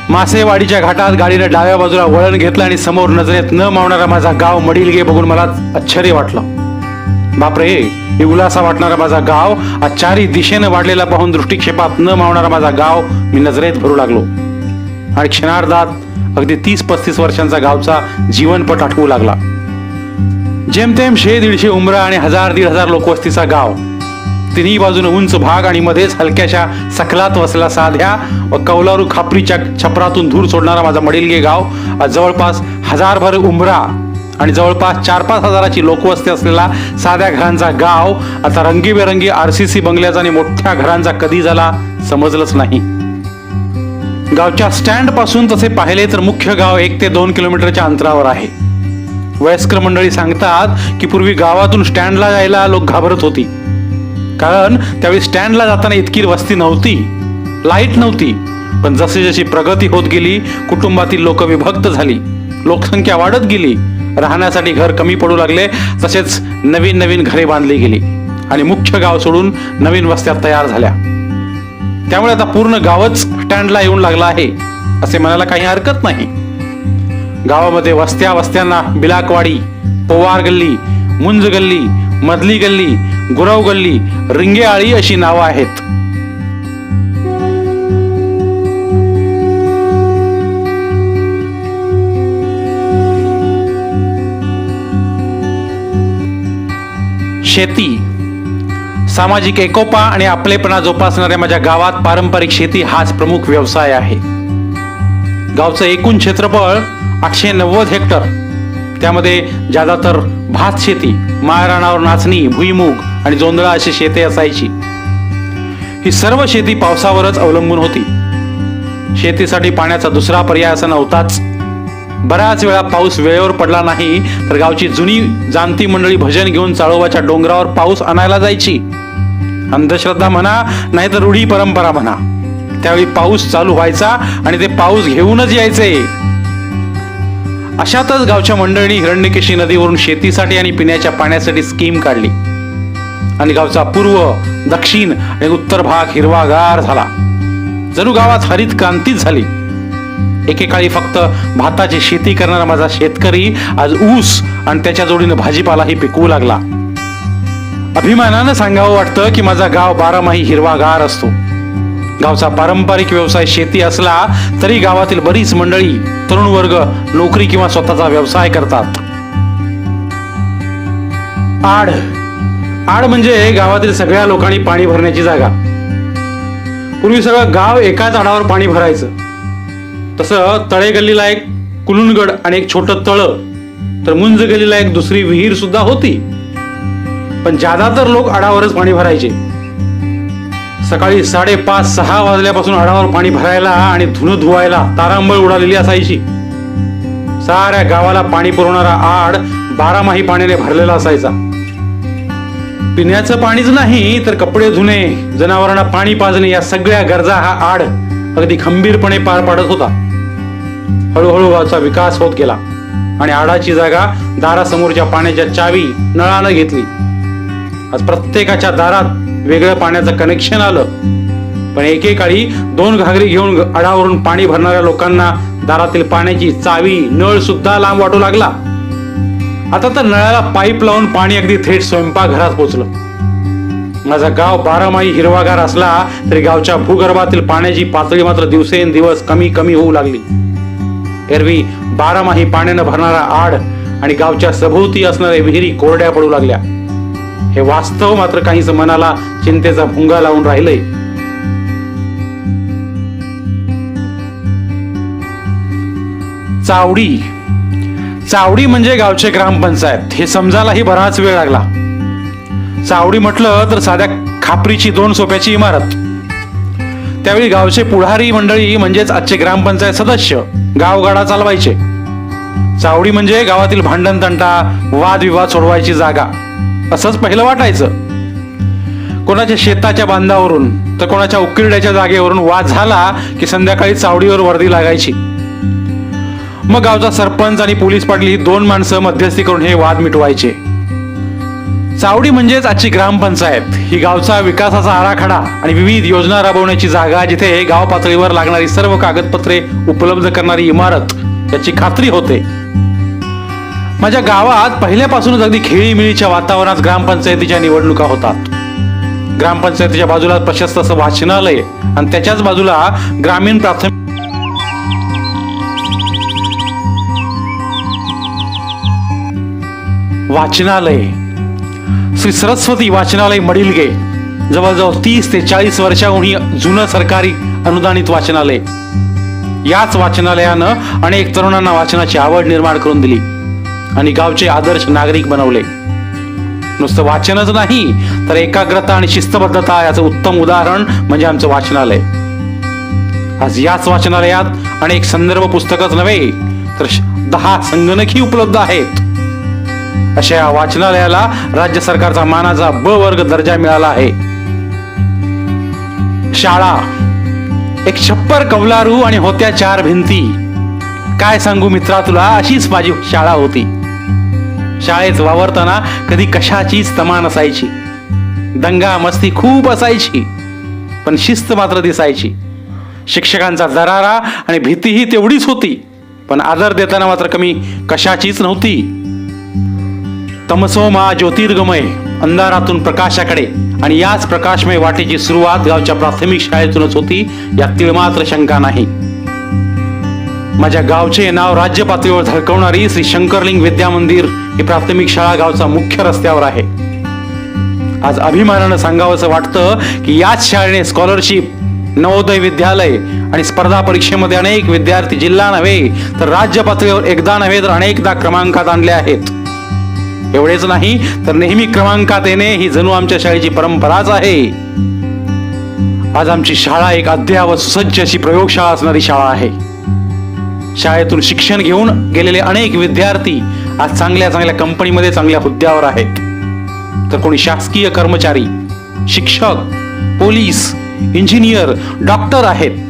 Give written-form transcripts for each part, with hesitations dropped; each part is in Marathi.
मासेवाडीच्या घाटात गाडीने डाव्या बाजूला वळण घेतलं आणि समोर नजरेत न मावणारा माझा गाव मडिलगे बघून मला आश्चर्य वाटलं. बापरे, इवलासा वाटणारा माझा गाव, चारी दिशेने वाढलेला पाहून दृष्टिक्षेपात न मावणारा माझा गाव मी नजरेत भरू लागलो. आणि क्षणार्धात अगदी 30-35 वर्षांचा गावचा जीवनपट आठवू लागला. जेमतेम 100-150 उमरा आणि 1000-1500 लोकवस्तीचा गाव, तिन्ही बाजूने उंच भाग आणि मध्येच हलक्याशा सखलात वसलेला साध्या व कौलारू खापरीच्या छपरातून धूर सोडणारा माझा मडिलगे गाव, जवळपास 1000 उमरा आणि जवळपास 4-5 हजाराची लोकवस्ती असलेला साध्या घरांचा गाव आता रंगीबेरंगी RCC बंगल्याचा आणि मोठ्या घरांचा कधी झाला समजलंच नाही. गावच्या स्टँड पासून तसे पाहिले तर मुख्य गाव 1 ते 2 किलोमीटरच्या अंतरावर आहे. वयस्कर मंडळी सांगतात की पूर्वी गावातून स्टँडला जायला लोक घाबरत होती, कारण त्यावेळी स्टँडला जाताना इतकी वस्ती नव्हती, लाईट नव्हती. पण जशी जशी प्रगती होत गेली, कुटुंबातील लोक विभक्त झाली, लोकसंख्या वाढत गेली, राहण्यासाठी घर कमी पडू लागले, तसेच नवीन नवीन घरे बांधली गेली आणि मुख्य गाव सोडून नवीन वस्त्या तयार झाल्या. त्यामुळे आता पूर्ण गावच स्टँडला येऊन लागला आहे असे म्हणायला काही हरकत नाही. गावामध्ये वस्त्यांना बिलाकवाडी, पोवार गल्ली, मुंज गल्ली, मधली गल्ली, गुरव गल्ली, रिंगेआळी अशी नावं आहेत. शेती, सामाजिक एकोपा आणि आपलेपणा जोपासणाऱ्या माझ्या गावात पारंपरिक शेती हाच प्रमुख व्यवसाय आहे. गावचं एकूण क्षेत्रफळ 890 हेक्टर. त्यामध्ये ज्यादातर भात शेती, माळरानावर नाचणी, भुईमूग आणि जोंधळा अशी शेते असायची. ही सर्व शेती पावसावरच अवलंबून होती. शेतीसाठी पाण्याचा दुसरा पर्याय असा नव्हताच. बऱ्याच वेळा पाऊस वेळेवर पडला नाही तर गावची जुनी जाणती मंडळी भजन घेऊन चाळोबाच्या डोंगरावर पाऊस आणायला जायची. अंधश्रद्धा म्हणा नाहीतर रूढी परंपरा म्हणा, त्यावेळी पाऊस चालू व्हायचा आणि ते पाऊस घेऊनच यायचे. अशातच गावच्या मंडळींनी हिरण्यकेशी नदीवरून शेतीसाठी आणि पिण्याच्या पाण्यासाठी स्कीम काढली आणि गावचा पूर्व, दक्षिण आणि उत्तर भाग हिरवागार झाला. जणू गावात हरित क्रांतीच झाली. एकेकाळी फक्त भाताची शेती करणारा माझा शेतकरी आज ऊस आणि त्याच्या जोडीने भाजीपालाही पिकवू लागला. अभिमानानं सांगावं वाटतं की माझा गाव 12माही हिरवागार असतो. गावचा पारंपरिक व्यवसाय शेती असला तरी गावातील बरीच मंडळी, तरुण वर्ग नोकरी किंवा स्वतःचा व्यवसाय करतात. आड म्हणजे गावातील सगळ्या लोकांनी पाणी भरण्याची जागा. पूर्वी सगळं गाव एकाच आडावर पाणी भरायचं. तसं तळे गल्लीला एक कुलुनगड आणि एक छोटं तळ, तर मुंज गल्लीला एक दुसरी विहीर सुद्धा होती. पण ज्यादातर लोक आडावरच पाणी भरायचे. सकाळी 5:30-6 वाजल्यापासून आडावर पाणी भरायला आणि धुणं धुवायला तारांबळ उडालेली असायची. साऱ्या गावाला पाणी पुरवणारा आड 12माही पाण्याने भरलेला असायचा. पिण्याचं पाणीच नाही तर कपडे धुणे, जनावरांना पाणी पाजणे या सगळ्या गरजा हा आड अगदी खंबीरपणे पार पाडत होता. हळूहळू गावचा विकास होत गेला आणि आडाची जागा दारासमोरच्या पाण्याच्या चावी नळानं घेतली. आज प्रत्येकाच्या दारात वेगळं पाण्याचं कनेक्शन आलं. पण एकेकाळी 2 घागरी घेऊन आडावरून पाणी भरणाऱ्या लोकांना दारातील पाण्याची चावी, नळ सुद्धा लांब वाटू लागला. आता तर नळाला पाईप लावून पाणी अगदी थेट स्वयंपाकघरात पोचलं. माझा गाव 12माही हिरवागार असला तरी गावच्या भूगर्भातील पाण्याची पातळी मात्र दिवसेंदिवस कमी कमी होऊ लागली. एरवी 12माही पाण्यानं भरणारा आड आणि गावच्या सभोवती असणाऱ्या विहिरी कोरड्या पडू लागल्या. हे वास्तव मात्र काहीच मनाला चिंतेचा भुंगा लावून राहिलंय. चावडी म्हणजे गावचे ग्रामपंचायत हे समजायलाही बराच वेळ लागला. चावडी म्हटलं तर साध्या खापरीची 2 सोप्याची इमारत. त्यावेळी गावचे पुढारी मंडळी म्हणजेच आजचे ग्रामपंचायत सदस्य गावगाडा चालवायचे. चावडी म्हणजे गावातील भांडण तंटा, वादविवाद सोडवायची जागा असंच पहिलं वाटायचं. कोणाच्या शेताच्या बांधावरून तर कोणाच्या उकिरड्याच्या जागेवरून वाद झाला की संध्याकाळी चावडीवर वर्दी लागायची. मग गावचा सरपंच आणि पोलीस पाटील ही 2 माणसं मध्यस्थी करून हे वाद मिटवायचे. चावडी म्हणजेच आजची ग्रामपंचायत ही गावचा विकासाचा आराखडा आणि विविध योजना राबवण्याची जागा, जिथे गाव पातळीवर लागणारी सर्व कागदपत्रे उपलब्ध करणारी इमारत याची खात्री होते. माझ्या गावात पहिल्यापासूनच अगदी खेळीमिळीच्या वातावरणात ग्रामपंचायतीच्या निवडणुका होतात. ग्रामपंचायतीच्या बाजूला प्रशस्त असं वाचनालय आणि त्याच्याच बाजूला ग्रामीण प्राथमिक वाचनालय श्री सरस्वती वाचनालय मडिलगे, जवळजवळ 30 ते 40 वर्षांहूनही जुनं सरकारी अनुदानित वाचनालय. याच वाचनालयानं अनेक तरुणांना वाचनाची आवड निर्माण करून दिली आणि गावचे आदर्श नागरिक बनवले. नुसतं वाचनच नाही तर एकाग्रता आणि शिस्तबद्धता याचं उत्तम उदाहरण म्हणजे आमचं वाचनालय. आज याच वाचनालयात अनेक संदर्भ पुस्तकच नव्हे तर 10 संगणकही उपलब्ध आहेत. अशा या वाचनालयाला राज्य सरकारचा मानाचा ब वर्ग दर्जा मिळाला आहे. शाळा एक छप्पर कौलारू आणि होत्या 4 भिंती. काय सांगू मित्रा तुला, अशीच माझी शाळा होती. शाळेत वावरताना कधी कशाचीच तमा नसायची. दंगा मस्ती खूप असायची, पण शिस्त मात्र दिसायची. शिक्षकांचा दरारा आणि भीतीही तेवढीच होती, पण आदर देताना मात्र कमी कशाचीच नव्हती. तमसोमा ज्योतिर्गमय, अंधारातून प्रकाशाकडे, आणि याच प्रकाशमय वाटेची सुरुवात गावच्या प्राथमिक शाळेतूनच होती, यात तिळमात्र शंका नाही. माझ्या गावचे नाव राज्य पातळीवर झळकवणारी श्री शंकरलिंग विद्या मंदिर ही प्राथमिक शाळा गावचा मुख्य रस्त्यावर आहे. आज अभिमानानं सांगावंसं वाटतं की याच शाळेने स्कॉलरशिप, नवोदय विद्यालय आणि स्पर्धा परीक्षेमध्ये अनेक विद्यार्थी जिल्हा नव्हे तर राज्य पातळीवर एकदा नव्हे तर अनेकदा क्रमांकात आणले आहेत. एवढेच नाही तर नेहमी क्रमांकात येणे ही जणू आमच्या शाळेची परंपराच आहे. आज आमची शाळा एक अद्ययावत सुसज्ज अशी प्रयोगशाळा असणारी शाळा आहे. शाळेतून शिक्षण घेऊन गेलेले अनेक विद्यार्थी आज चांगल्या चांगल्या कंपनीमध्ये चांगल्या हुद्द्यावर आहेत. तर कोणी शासकीय कर्मचारी, शिक्षक, पोलीस, इंजिनियर, डॉक्टर आहेत.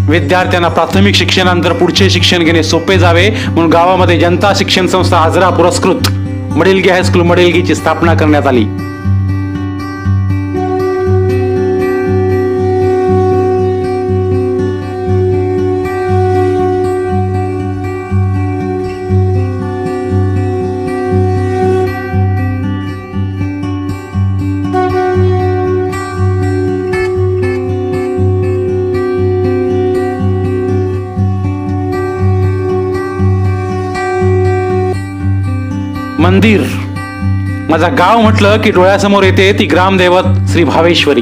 विद्यार्थ्यांना प्राथमिक शिक्षणानंतर पुढचे शिक्षण घेणे सोपे जावे म्हणून गावामध्ये जनता शिक्षण संस्था आजरा पुरस्कृत मडिलगे हायस्कूल मडिलगेची स्थापना करण्यात आली. मंदिर, माझा गाव म्हटलं की डोळ्यासमोर येते ती ग्रामदैवत श्री भावेश्वरी.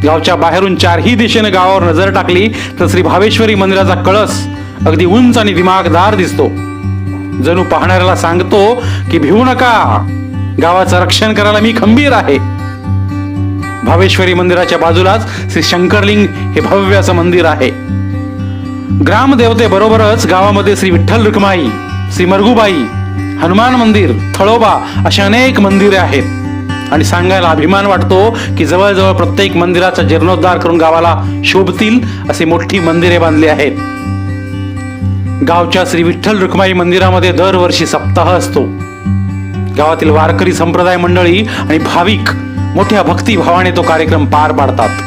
गावच्या बाहेरून 4ही दिशेने गावावर नजर टाकली तर श्री भावेश्वरी मंदिराचा कळस अगदी उंच आणि दिमागदार दिसतो. जणू पाहणाऱ्याला सांगतो की भिवू नका, गावाचं रक्षण करायला मी खंबीर आहे. भावेश्वरी मंदिराच्या बाजूलाच श्री शंकरलिंग हे भव्य असं मंदिर आहे. ग्रामदेवते बरोबरच गावामध्ये श्री विठ्ठल रुक्माई, श्री मरगुबाई, हनुमान मंदिर, थळोबा अशी अनेक मंदिरे आहेत. आणि सांगायला अभिमान वाटतो की जवळजवळ प्रत्येक मंदिराचा जीर्णोद्धार करून गावाला शोभतील अशी मोठी मंदिरे बांधली आहेत. गावच्या श्री विठ्ठल रुक्माई मंदिरामध्ये दरवर्षी सप्ताह असतो. गावातील वारकरी संप्रदाय मंडळी आणि भाविक मोठ्या भक्तिभावाने तो कार्यक्रम पार पाडतात.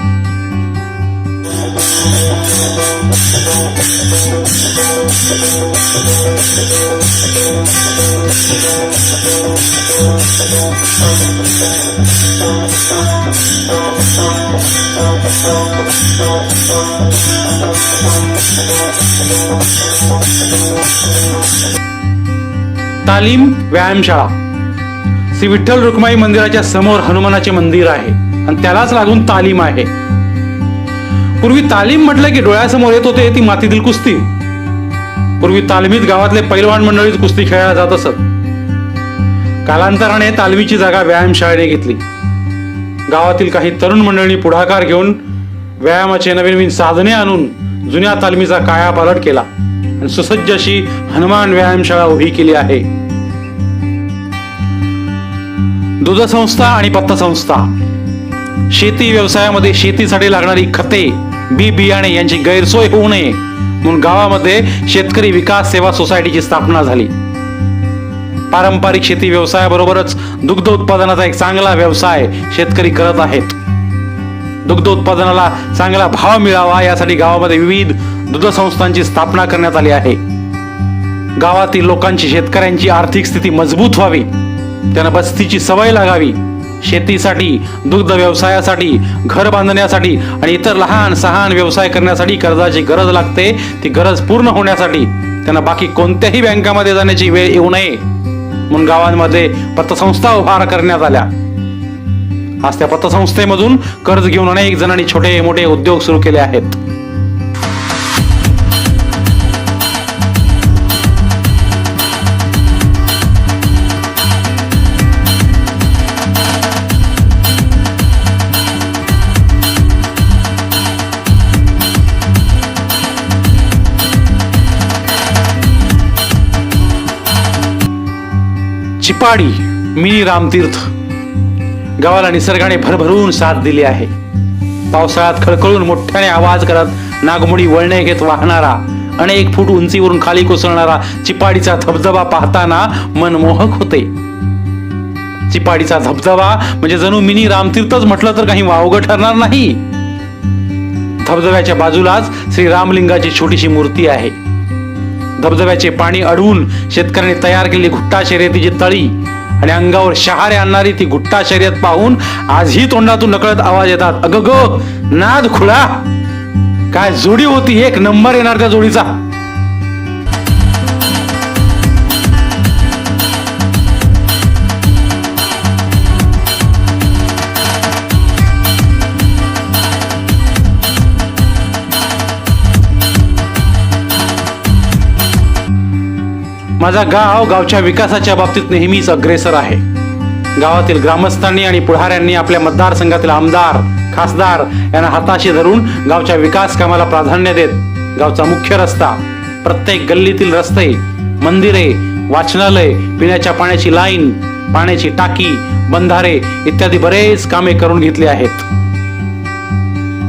तालीम व्यायामशाळा, श्री विठ्ठल रुक्माई मंदिराच्या समोर हनुमानाचे मंदिर आहे आणि त्यालाच लागून तालीम आहे. पूर्वी तालीम म्हटलं की डोळ्यासमोर येत होते ती मातीतील कुस्ती. पूर्वी तालमीत गावातले पैलवान मंडळीच कुस्ती खेळायला जात असत. कालांतराने तालमीची जागा व्यायामशाळेने घेतली. गावातील काही तरुण मंडळींनी पुढाकार घेऊन व्यायामाचे नवीन नवीन साधने आणून जुन्या तालमीचा कायापालट केला आणि सुसज्ज अशी हनुमान व्यायामशाळा उभी केली आहे. दूध संस्था आणि पतसंस्था, शेती व्यवसायामध्ये शेतीसाठी लागणारी खते, बी बियाणे यांची गैरसोय होऊ नये म्हणून गावामध्ये शेतकरी विकास सेवा सोसायटीची स्थापना झाली. पारंपरिक शेती व्यवसायाबरोबरच दुग्ध उत्पादनाचा एक चांगला व्यवसाय शेतकरी करत आहेत. दुग्ध उत्पादनाला चांगला भाव मिळावा यासाठी गावामध्ये विविध दुग्ध संस्थांची स्थापना करण्यात आली आहे. गावातील लोकांची, शेतकऱ्यांची आर्थिक स्थिती मजबूत व्हावी, त्यांना बस्तीची सवय लागावी, शेतीसाठी, दुग्ध व्यवसायासाठी, घर बांधण्यासाठी आणि इतर लहान सहान व्यवसाय करण्यासाठी कर्जाची गरज लागते. ती गरज पूर्ण होण्यासाठी त्यांना बाकी कोणत्याही बँकामध्ये जाण्याची वेळ येऊ नये म्हणून गावांमध्ये पतसंस्था उभार करण्यात आल्या. आज त्या पतसंस्थेमधून कर्ज घेऊन अनेक जणांनी छोटे मोठे उद्योग सुरू केले आहेत. चिपाडी मिनी रामतीर्थ गावाला निसर्गाने भरभरून साथ दिली आहे. पावसाळ्यात खळखळून मोठ्याने आवाज करत नागमोडी वळणे घेत वाहणारा, अनेक फूट उंचीवरून खाली कोसळणारा चिपाडीचा धबधबा पाहताना मनमोहक होते. चिपाडीचा धबधबा म्हणजे जणू मिनी रामतीर्थच म्हटलं तर काही वावगं ठरणार नाही. धबधब्याच्या बाजूलाच श्री रामलिंगाची छोटीशी मूर्ती आहे. धबधब्याचे पाणी अडवून शेतकऱ्यांनी तयार केलेली घुट्टा शर्यतीची तळी आणि अंगावर शहारे आणणारी ती घुट्टा शर्यत पाहून आजही तोंडातून नकळत आवाज येतात, अगं गो नाद खुळा, काय जोडी होती, एक नंबर येणार त्या जोडीचा. माझा गाव गावच्या विकासाच्या बाबतीत नेहमीच अग्रेसर आहे. गावातील ग्रामस्थांनी आणि पुढाऱ्यांनी आपल्या मतदारसंघातील आमदार, खासदार यांना हाताशी धरून गावच्या विकास कामाला प्राधान्य देत गावचा मुख्य रस्ता, प्रत्येक गल्लीतील रस्ते, मंदिरे, वाचनालय, पिण्याच्या पाण्याची लाईन, पाण्याची टाकी, बंधारे इत्यादी बरेच कामे करून घेतली आहेत.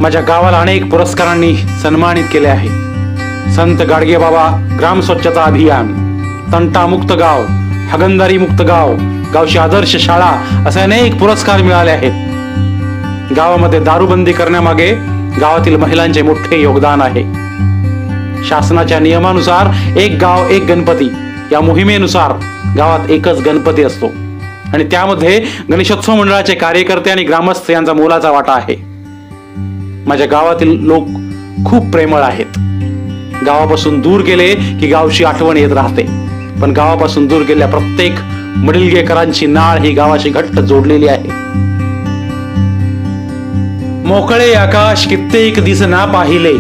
माझ्या गावाला अनेक पुरस्कारांनी सन्मानित केले आहे. संत गाडगे बाबा ग्राम स्वच्छता अभियान, तंटामुक्त गाव, हागणदारी मुक्त गाव, गावची आदर्श शाळा असे अनेक पुरस्कार मिळाले आहेत. गावामध्ये दारूबंदी करण्यामागे गावातील महिलांचे मोठे योगदान आहे. शासनाच्या नियमानुसार एक गाव एक गणपती या मोहिमेनुसार गावात एकच गणपती असतो आणि त्यामध्ये गणेशोत्सव मंडळाचे कार्यकर्ते आणि ग्रामस्थ यांचा मोलाचा वाटा आहे. माझ्या गावातील लोक खूप प्रेमळ आहेत. गावापासून दूर गेले की गावची आठवण येत राहते, पण गावापासून दूर गेलेल्या प्रत्येक मडिलगेकरांची नाळ ही गावाशी घट्ट जोडलेली आहे. मोकळे आकाश कित्येक दिस ना पाहिले,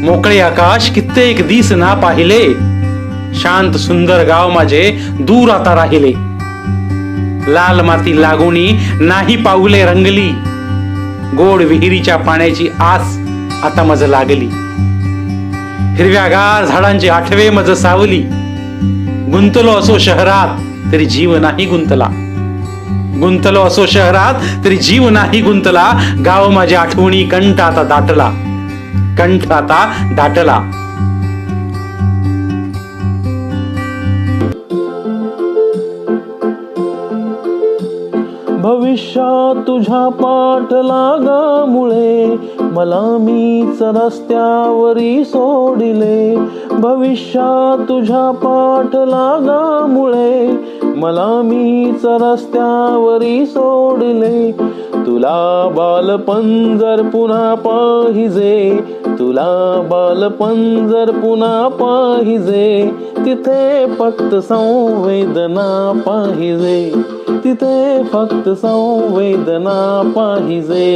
मोकळे आकाश कित्येक दिस ना पाहिले, शांत सुंदर गाव माझे दूर आता राहिले. लाल माती लागुनी नाही पाऊले रंगली, गोड विहिरीच्या पाण्याची आस आता मज लागली. हिरव्यागार झाडांची आठवे मज सावली, गुंतलो असो शहरात तरी जीव नाही गुंतला, गुंतलो असो शहरात तरी जीव नाही गुंतला. गाव माझ्या आठवणी कंठ आता दाटला, कंठ आता दाटला. भविष्यात तुझ्या पाठलागामुळे मला मीच रस्त्यावरी सोडिले, भविष्यात तुझ्या पाठलागामुळे मला मीच रस्त्यावरी सोडिले. तुला बालपण जर पुन्हा पाहिजे, तुला बालपण जर पुन्हा पाहिजे, तिथे फक्त संवेदना पाहिजे, तिथे फक्त संवेदना पाहिजे.